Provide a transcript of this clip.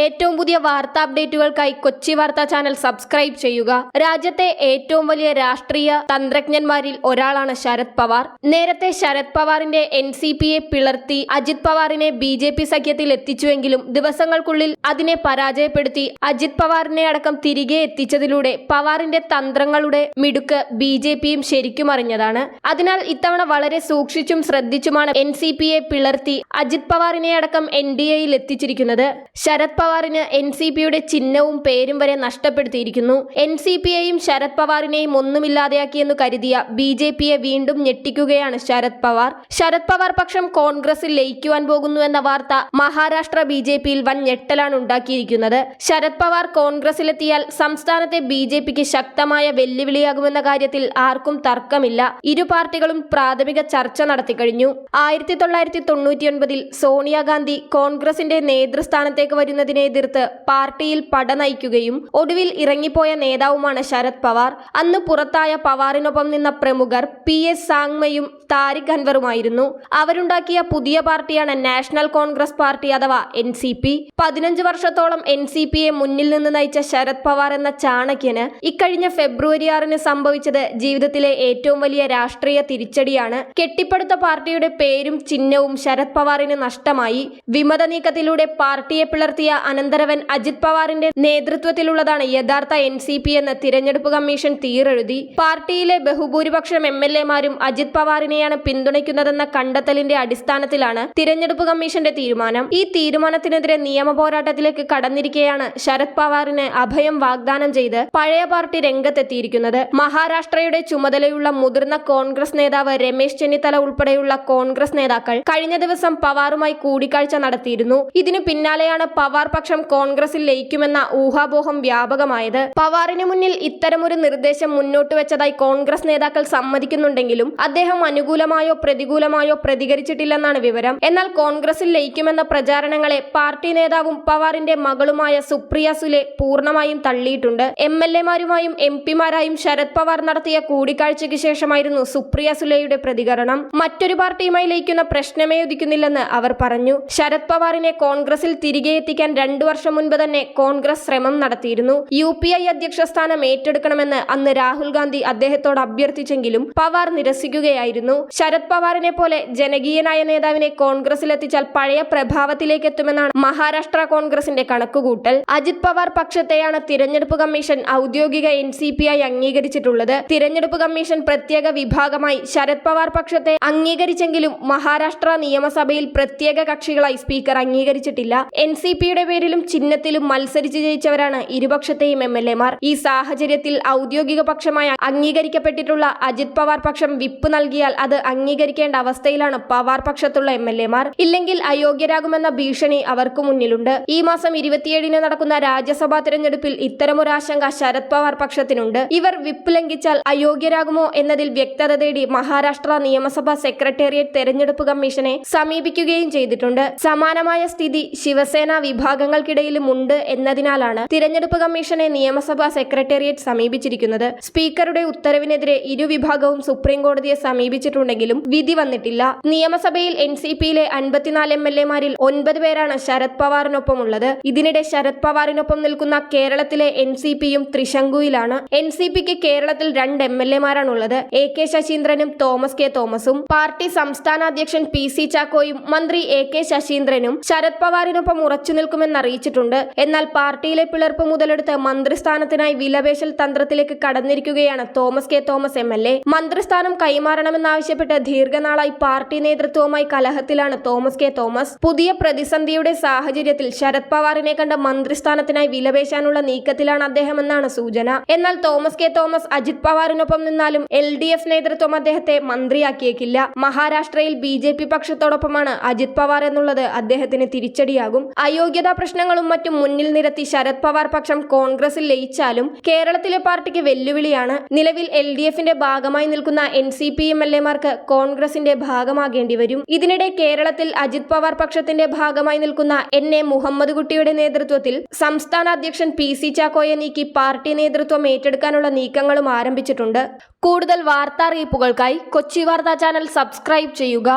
ഏറ്റവും പുതിയ വാർത്താ അപ്ഡേറ്റുകൾക്കായി കൊച്ചി വാർത്താ ചാനൽ സബ്സ്ക്രൈബ് ചെയ്യുക. രാജ്യത്തെ ഏറ്റവും വലിയ രാഷ്ട്രീയ തന്ത്രജ്ഞന്മാരിൽ ഒരാളാണ് ശരത് പവാർ. നേരത്തെ ശരത് പവാറിന്റെ NCPയെ പിളർത്തി അജിത് പവാറിനെ BJP സഖ്യത്തിൽ എത്തിച്ചുവെങ്കിലും ദിവസങ്ങൾക്കുള്ളിൽ അതിനെ പരാജയപ്പെടുത്തി അജിത് പവാറിനെ അടക്കം തിരികെ എത്തിച്ചതിലൂടെ പവാറിന്റെ തന്ത്രങ്ങളുടെ മിടുക്ക് BJPയും ശരിക്കും അറിഞ്ഞതാണ്. അതിനാൽ ഇത്തവണ വളരെ സൂക്ഷിച്ചും ശ്രദ്ധിച്ചുമാണ് NCPയെ പിളർത്തി അജിത് പവാറിനെ അടക്കം NDAയിൽ എത്തിച്ചിരിക്കുന്നത്. ശരത് പവാറിന് NCPയുടെ ചിഹ്നവും പേരും വരെ നഷ്ടപ്പെടുത്തിയിരിക്കുന്നു. NCPയെയും ശരത് പവാറിനെയും ഒന്നുമില്ലാതെയാക്കിയെന്നു കരുതിയ BJPയെ വീണ്ടും ഞെട്ടിക്കുകയാണ് ശരത് പവാർ. ശരത് പവാർ പക്ഷം കോൺഗ്രസിൽ ലയിക്കുവാൻ പോകുന്നുവെന്ന വാർത്ത മഹാരാഷ്ട്ര BJPയിൽ വൻ ഞെട്ടലാണ് ഉണ്ടാക്കിയിരിക്കുന്നത്. ശരത് പവാർ കോൺഗ്രസിലെത്തിയാൽ സംസ്ഥാനത്തെ BJPക്ക് ശക്തമായ വെല്ലുവിളിയാകുമെന്ന കാര്യത്തിൽ ആർക്കും തർക്കമില്ല. ഇരു പാർട്ടികളും പ്രാഥമിക ചർച്ച നടത്തിക്കഴിഞ്ഞു. 1999 സോണിയാഗാന്ധി കോൺഗ്രസിന്റെ നേതൃസ്ഥാനത്തേക്ക് വരുന്നതിനെ എതിർത്ത് പാർട്ടിയിൽ പട നയിക്കുകയും ഒടുവിൽ ഇറങ്ങിപ്പോയ നേതാവുമാണ് ശരത് പവാർ. അന്ന് പുറത്തായ പവാറിനൊപ്പം നിന്ന പ്രമുഖർ PS സാങ്മയും താരിഖ് അൻവറുമായിരുന്നു. അവരുണ്ടാക്കിയ പുതിയ പാർട്ടിയാണ് നാഷണൽ കോൺഗ്രസ് പാർട്ടി അഥവാ NCP. 15 വർഷത്തോളം NCPയെ മുന്നിൽ നിന്ന് നയിച്ച ശരത് പവാർ എന്ന ചാണക്യന് ഇക്കഴിഞ്ഞ ഫെബ്രുവരി 6 സംഭവിച്ചത് ജീവിതത്തിലെ ഏറ്റവും വലിയ രാഷ്ട്രീയ തിരിച്ചടിയാണ്. കെട്ടിപ്പടുത്ത പാർട്ടിയുടെ പേരും ചിഹ്നവും ശരത് പവാറിന് നഷ്ടമായി. വിമത നീക്കത്തിലൂടെ പാർട്ടിയെ പിളർത്തിയ അനന്തരവൻ അജിത് പവാറിന്റെ നേതൃത്വത്തിലുള്ളതാണ് യഥാർത്ഥ NCP എന്ന് തിരഞ്ഞെടുപ്പ് കമ്മീഷൻ തീരെഴുതി. പാർട്ടിയിലെ ബഹുഭൂരിപക്ഷം MLAമാരും അജിത് പവാറിനെയാണ് പിന്തുണയ്ക്കുന്നതെന്ന കണ്ടെത്തലിന്റെ അടിസ്ഥാനത്തിലാണ് തിരഞ്ഞെടുപ്പ് കമ്മീഷന്റെ തീരുമാനം. ഈ തീരുമാനത്തിനെതിരെ നിയമ പോരാട്ടത്തിലേക്ക് കടന്നിരിക്കെയാണ് ശരത് പവാറിന് അഭയം വാഗ്ദാനം ചെയ്ത് പഴയ പാർട്ടി രംഗത്തെത്തിയിരിക്കുന്നത്. മഹാരാഷ്ട്രയുടെ ചുമതലയുള്ള മുതിർന്ന കോൺഗ്രസ് നേതാവ് രമേശ് ചെന്നിത്തല ഉൾപ്പെടെയുള്ള കോൺഗ്രസ് നേതാക്കൾ കഴിഞ്ഞ ദിവസം പവാറുമായി കൂടിക്കാഴ്ച നടത്തിയിരുന്നു. ഇതിനു പിന്നാലെയാണ് പവാർ പക്ഷം കോൺഗ്രസിൽ ലയിക്കുമെന്ന ഊഹാപോഹം വ്യാപകമായത്. പവാറിന് മുന്നിൽ ഇത്തരമൊരു നിർദ്ദേശം മുന്നോട്ട് വെച്ചതായി കോൺഗ്രസ് നേതാക്കൾ സമ്മതിക്കുന്നുണ്ടെങ്കിലും അദ്ദേഹം അനുകൂലമായോ പ്രതികൂലമായോ പ്രതികരിച്ചിട്ടില്ലെന്നാണ് വിവരം. എന്നാൽ കോൺഗ്രസിൽ ലയിക്കുമെന്ന പ്രചാരണങ്ങളെ പാർട്ടി നേതാവും പവാറിന്റെ മകളുമായ സുപ്രിയ സുലെ പൂർണ്ണമായും തള്ളിയിട്ടുണ്ട്. MLAമാരുമായും MPമാരായും ശരത് പവാർ നടത്തിയ കൂടിക്കാഴ്ചയ്ക്ക് ശേഷമായിരുന്നു സുപ്രിയ സുലെയുടെ പ്രതികരണം. മറ്റൊരു പാർട്ടിയുമായി ലയിക്കുന്ന പ്രശ്നമേ ഉദിക്കുന്നില്ലെന്ന് അവർ പറഞ്ഞു. ശരത് പവാറിനെ കോൺഗ്രസിൽ തിരികെ എത്തിക്കാൻ 2 വർഷം മുൻപ് തന്നെ കോൺഗ്രസ് ശ്രമം നടത്തിയിരുന്നു. UPI അധ്യക്ഷ സ്ഥാനം ഏറ്റെടുക്കണമെന്ന് അന്ന് രാഹുൽ ഗാന്ധി അദ്ദേഹത്തോട് അഭ്യർത്ഥിച്ചെങ്കിലും പവാർ നിരസിക്കുകയായിരുന്നു. ശരത് പവാറിനെ പോലെ ജനകീയനായ നേതാവിനെ കോൺഗ്രസിലെത്തിച്ചാൽ പഴയ പ്രഭാവത്തിലേക്ക് എത്തുമെന്നാണ് മഹാരാഷ്ട്ര കോൺഗ്രസിന്റെ കണക്കുകൂട്ടൽ. അജിത് പവാർ പക്ഷത്തെയാണ് തിരഞ്ഞെടുപ്പ് കമ്മീഷൻ ഔദ്യോഗിക NCPയായി അംഗീകരിച്ചിട്ടുള്ളത്. തിരഞ്ഞെടുപ്പ് കമ്മീഷൻ പ്രത്യേക വിഭാഗമായി ശരത് പവാർ പക്ഷത്തെ അംഗീകരിച്ചെങ്കിലും മഹാരാഷ്ട്ര നിയമസഭയിൽ പ്രത്യേക കക്ഷികളായി സ്പീക്കർ അംഗീകരിച്ചിട്ടില്ല. NCPയുടെ പേരിലും ചിഹ്നത്തിലും മത്സരിച്ച് ജയിച്ചവരാണ് ഇരുപക്ഷത്തെയും MLAമാർ. ഈ സാഹചര്യത്തിൽ ഔദ്യോഗിക പക്ഷമായി അംഗീകരിക്കപ്പെട്ടിട്ടുള്ള അജിത് പവാർ പക്ഷം വിപ്പ് നൽകിയാൽ അത് അംഗീകരിക്കേണ്ട അവസ്ഥയിലാണ് പവാർ പക്ഷത്തുള്ള MLAമാർ. ഇല്ലെങ്കിൽ അയോഗ്യരാകുമെന്ന ഭീഷണി അവർക്ക് മുന്നിലുണ്ട്. ഈ മാസം 27 നടക്കുന്ന രാജ്യസഭാ തിരഞ്ഞെടുപ്പിൽ ഇത്തരമൊരു ആശങ്ക ശരത് പവാർ പക്ഷത്തിനുണ്ട്. ഇവർ വിപ്പ് ലംഘിച്ചാൽ അയോഗ്യരാകുമോ എന്നതിൽ വ്യക്തത തേടി മഹാരാഷ്ട്ര നിയമസഭാ സെക്രട്ടേറിയറ്റ് തെരഞ്ഞെടുപ്പ് കമ്മീഷനെ സമീപിക്കുകയും ചെയ്തിട്ടുണ്ട്. സമാനമായ സ്ഥിതി ശിവസേന വിഭാഗങ്ങൾക്കിടയിലും ഉണ്ട് എന്നതിനാലാണ് തിരഞ്ഞെടുപ്പ് കമ്മീഷനെ നിയമസഭാ സെക്രട്ടേറിയറ്റ് സമീപിച്ചിരിക്കുന്നത്. സ്പീക്കറുടെ ഉത്തരവിനെതിരെ ഇരുവിഭാഗവും സുപ്രീം കോടതിയെ സമീപിച്ചിട്ടുണ്ടെങ്കിലും വിധി വന്നിട്ടില്ല. നിയമസഭയിൽ NCPയിലെ 54 MLAമാരിൽ 9 പേരാണ് ശരത് പവാറിനൊപ്പമുള്ളത്. ഇതിനിടെ ശരത് പവാറിനൊപ്പം നിൽക്കുന്ന കേരളത്തിലെ NCPയും ത്രിശങ്കുയിലാണ്. NCPക്ക് കേരളത്തിൽ 2 MLAമാരാണുള്ളത്. AK ശശീന്ദ്രനും തോമസ് കെ തോമസും. പാർട്ടി സംസ്ഥാന അധ്യക്ഷൻ PC ചാക്കോയും മന്ത്രി AK ശശീന്ദ്രനും ശരത് പവാറിനൊപ്പം ഉറച്ചു നിൽക്കുമെന്നറിയിച്ചിട്ടുണ്ട്. എന്നാൽ പാർട്ടിയിലെ പിളർപ്പ് മുതലെടുത്ത് മന്ത്രിസ്ഥാനത്തിനായി വിലപേശൽ തന്ത്രത്തിലേക്ക് കടന്നിരിക്കുകയാണ് തോമസ് കെ തോമസ് MLA. മന്ത്രിസ്ഥാനം കൈമാറണമെന്നാവശ്യപ്പെട്ട് ദീർഘനാളായി പാർട്ടി നേതൃത്വവുമായി കലഹത്തിലാണ് തോമസ് കെ തോമസ്. പുതിയ പ്രതിസന്ധിയുടെ സാഹചര്യത്തിൽ ശരത് പവാറിനെ കണ്ട മന്ത്രിസ്ഥാനത്തിനായി വിലപേശാനുള്ള നീക്കത്തിലാണ് അദ്ദേഹമെന്നാണ് സൂചന. എന്നാൽ തോമസ് കെ തോമസ് അജിത് പവാറിനൊപ്പം നിന്നാലും LDF നേതൃത്വം അദ്ദേഹത്തെ മന്ത്രിയാക്കിയേക്കില്ല. മഹാരാഷ്ട്രയിൽ BJP പക്ഷത്തോടൊപ്പമാണ് അജിത് പവാർ എന്നുള്ളത് അദ്ദേഹത്തിന് തിരിച്ചടിയാകും. അയോഗ്യതാ പ്രശ്നങ്ങളും മറ്റും മുന്നിൽ നിരത്തി ശരത് പവാർ പക്ഷം കോൺഗ്രസിൽ ലയിച്ചാലും കേരളത്തിലെ പാർട്ടിക്ക് വെല്ലുവിളിയാണ്. നിലവിൽ LDFന്റെ ഭാഗമായി നിൽക്കുന്ന NCP MLAമാർക്ക് കോൺഗ്രസിന്റെ ഭാഗമാകേണ്ടി വരും. ഇതിനിടെ കേരളത്തിൽ അജിത് പവാർ പക്ഷത്തിന്റെ ഭാഗമായി നിൽക്കുന്ന NA മുഹമ്മദ് കുട്ടിയുടെ നേതൃത്വത്തിൽ സംസ്ഥാന അധ്യക്ഷൻ PC ചാക്കോയെ നീക്കി പാർട്ടി നേതൃത്വം ഏറ്റെടുക്കാനുള്ള നീക്കങ്ങളും ആരംഭിച്ചിട്ടുണ്ട്. കൂടുതൽ വാർത്താ അറിയിപ്പുകൾക്കായി കൊച്ചി വാർത്താ ചാനൽ സബ്സ്ക്രൈബ് ചെയ്യുക.